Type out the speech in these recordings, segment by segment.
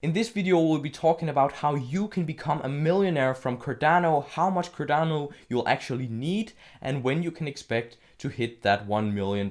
In this video, we'll be talking about how you can become a millionaire from Cardano, how much Cardano you'll actually need, and when you can expect to hit that $1 million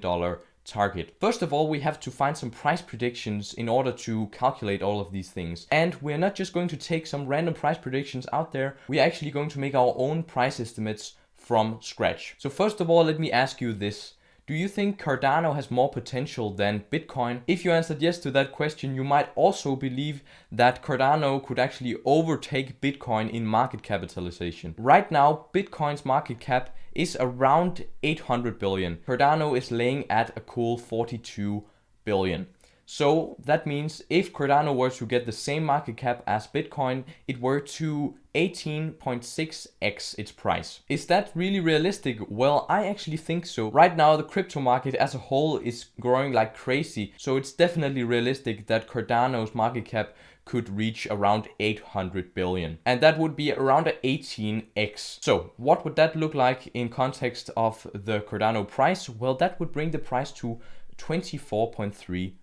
target. First of all, we have to find some price predictions in order to calculate all of these things. And we're not just going to take some random price predictions out there, we're actually going to make our own price estimates from scratch. So first of all, let me ask you this. Do you think Cardano has more potential than Bitcoin? If you answered yes to that question, you might also believe that Cardano could actually overtake Bitcoin in market capitalization. Right now, Bitcoin's market cap is around 800 billion. Cardano is laying at a cool 42 billion. So that means if Cardano were to get the same market cap as Bitcoin, it were to 18.6x its price. Is that really realistic? Well, I actually think so. Right now, the crypto market as a whole is growing like crazy. So it's definitely realistic that Cardano's market cap could reach around 800 billion. And that would be around 18x. So what would that look like in context of the Cardano price? Well, that would bring the price to $24.3.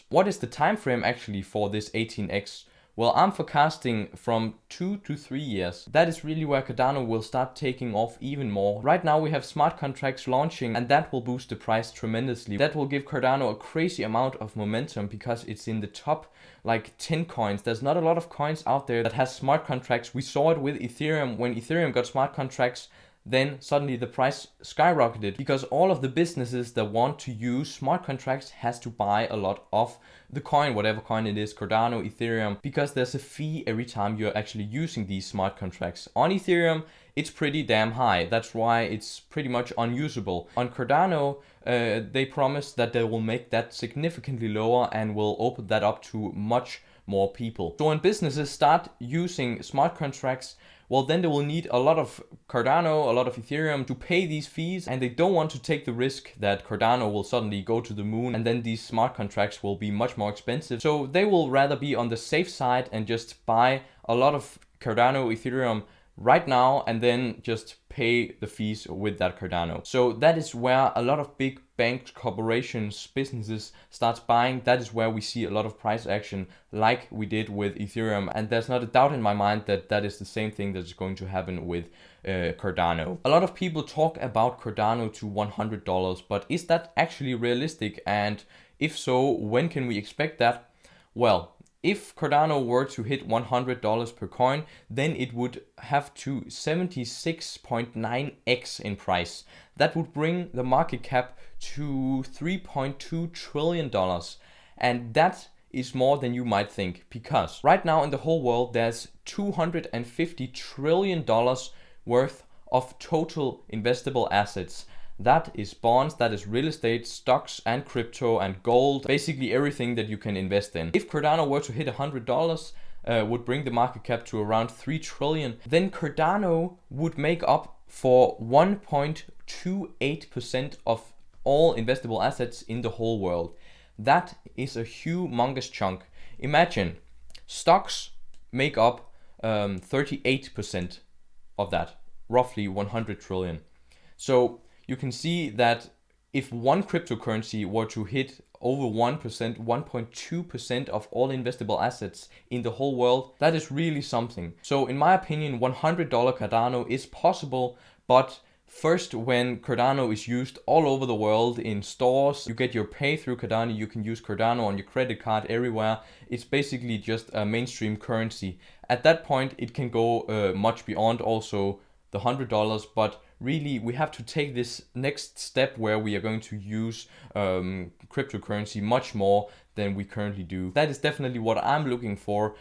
What is the time frame actually for this 18x? Well, I'm forecasting from 2 to 3 years. That is really where Cardano will start taking off even more. Right now we have smart contracts launching and that will boost the price tremendously. That will give Cardano a crazy amount of momentum because it's in the top like 10 coins. There's not a lot of coins out there that has smart contracts. We saw it with Ethereum. When Ethereum got smart contracts, then suddenly the price skyrocketed because all of the businesses that want to use smart contracts has to buy a lot of the coin, whatever coin it is, Cardano, Ethereum, because there's a fee every time you're actually using these smart contracts. On Ethereum, it's pretty damn high. That's why it's pretty much unusable. On Cardano, they promise that they will make that significantly lower and will open that up to much more people. So when businesses start using smart contracts, well, then they will need a lot of Cardano, a lot of Ethereum to pay these fees, and they don't want to take the risk that Cardano will suddenly go to the moon and then these smart contracts will be much more expensive. So they will rather be on the safe side and just buy a lot of Cardano, Ethereum right now and then just pay the fees with that Cardano. So that is where a lot of big banks, corporations, businesses starts buying. That is where we see a lot of price action like we did with Ethereum. And there's not a doubt in my mind that that is the same thing that is going to happen with Cardano. A lot of people talk about Cardano to $100, but is that actually realistic? And if so, when can we expect that? Well, if Cardano were to hit $100 per coin, then it would have to 76.9x in price. That would bring the market cap to $3.2 trillion. And that is more than you might think, because right now in the whole world, there's $250 trillion worth of total investable assets. That is bonds, that is real estate, stocks and crypto and gold, basically everything that you can invest in. If Cardano were to hit $100, would bring the market cap to around 3 trillion, then Cardano would make up for 1.28% of all investable assets in the whole world. That is a humongous chunk. Imagine stocks make up 38% of that, roughly 100 trillion. So you can see that if one cryptocurrency were to hit over 1%, 1.2% of all investable assets in the whole world, that is really something. So in my opinion, $100 Cardano is possible, but first when Cardano is used all over the world in stores, you get your pay through Cardano, you can use Cardano on your credit card everywhere. It's basically just a mainstream currency. At that point, it can go much beyond also the $100, but really we have to take this next step where we are going to use cryptocurrency much more than we currently do. That is definitely what I'm looking for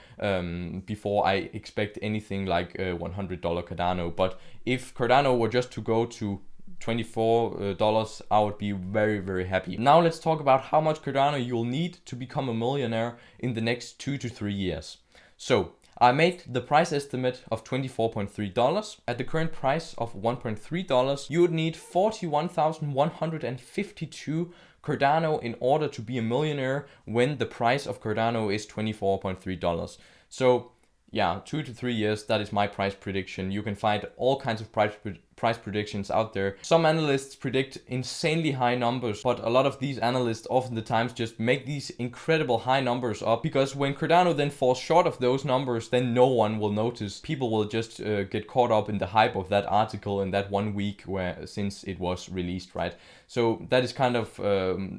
before I expect anything like $100 Cardano. But if Cardano were just to go to $24, I would be very, very happy. Now let's talk about how much Cardano you'll need to become a millionaire in the next 2 to 3 years. So I made the price estimate of $24.3. At the current price of $1.3, you would need 41,152 Cardano in order to be a millionaire when the price of Cardano is $24.3. So yeah, 2 to 3 years, that is my price prediction. You can find all kinds of price price predictions out there. Some analysts predict insanely high numbers, but a lot of these analysts often the times just make these incredible high numbers up, because when Cardano then falls short of those numbers, then no one will notice. People will just get caught up in the hype of that article in that 1 week since it was released, right? So that is kind of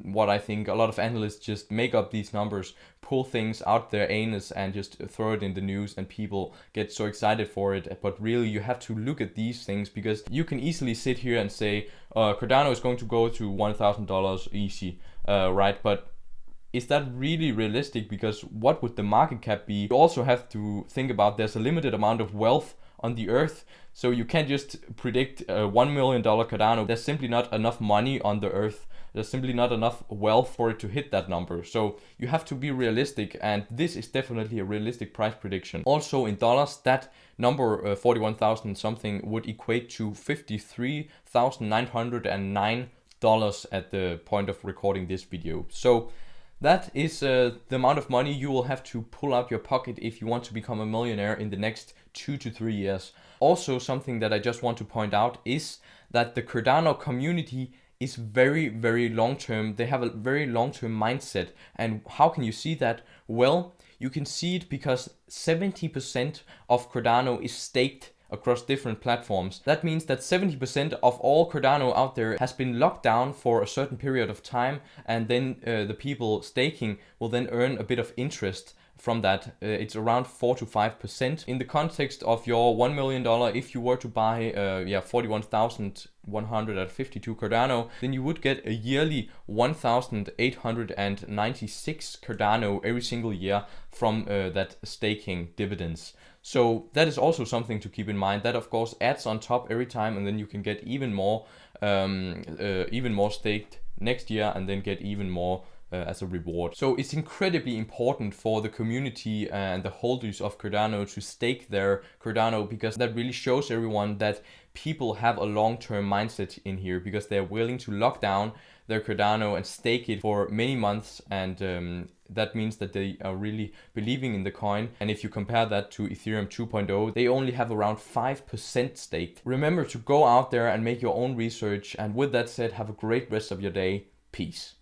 what I think. A lot of analysts just make up these numbers, pull things out their anus and just throw it in the news, and people get so excited for it. But really you have to look at these things, because you can easily sit here and say Cardano is going to go to $1,000 easy, right? But is that really realistic? Because what would the market cap be? You also have to think about there's a limited amount of wealth on the earth, so you can't just predict a $1 million Cardano. There's simply not enough money on the earth. There's simply not enough wealth for it to hit that number. So you have to be realistic, and this is definitely a realistic price prediction. Also in dollars, that number 41,000 something would equate to $53,909 at the point of recording this video. So that is the amount of money you will have to pull out your pocket if you want to become a millionaire in the next 2 to 3 years. Also, something that I just want to point out is that the Cardano community is very, very long-term. They have a very long-term mindset. And how can you see that? Well, you can see it because 70% of Cardano is staked across different platforms. That means that 70% of all Cardano out there has been locked down for a certain period of time, and then the people staking will then earn a bit of interest from that. It's around 4 to 5%. In the context of your $1 million, if you were to buy 41,152 Cardano, then you would get a yearly 1,896 Cardano every single year from that staking dividends. So that is also something to keep in mind. That of course adds on top every time, and then you can get even more staked next year, and then get even more as a reward. So it's incredibly important for the community and the holders of Cardano to stake their Cardano, because that really shows everyone that people have a long-term mindset in here, because they're willing to lock down their Cardano and stake it for many months, and that means that they are really believing in the coin. And if you compare that to Ethereum 2.0, they only have around 5% staked. Remember to go out there and make your own research, and with that said, have a great rest of your day. Peace.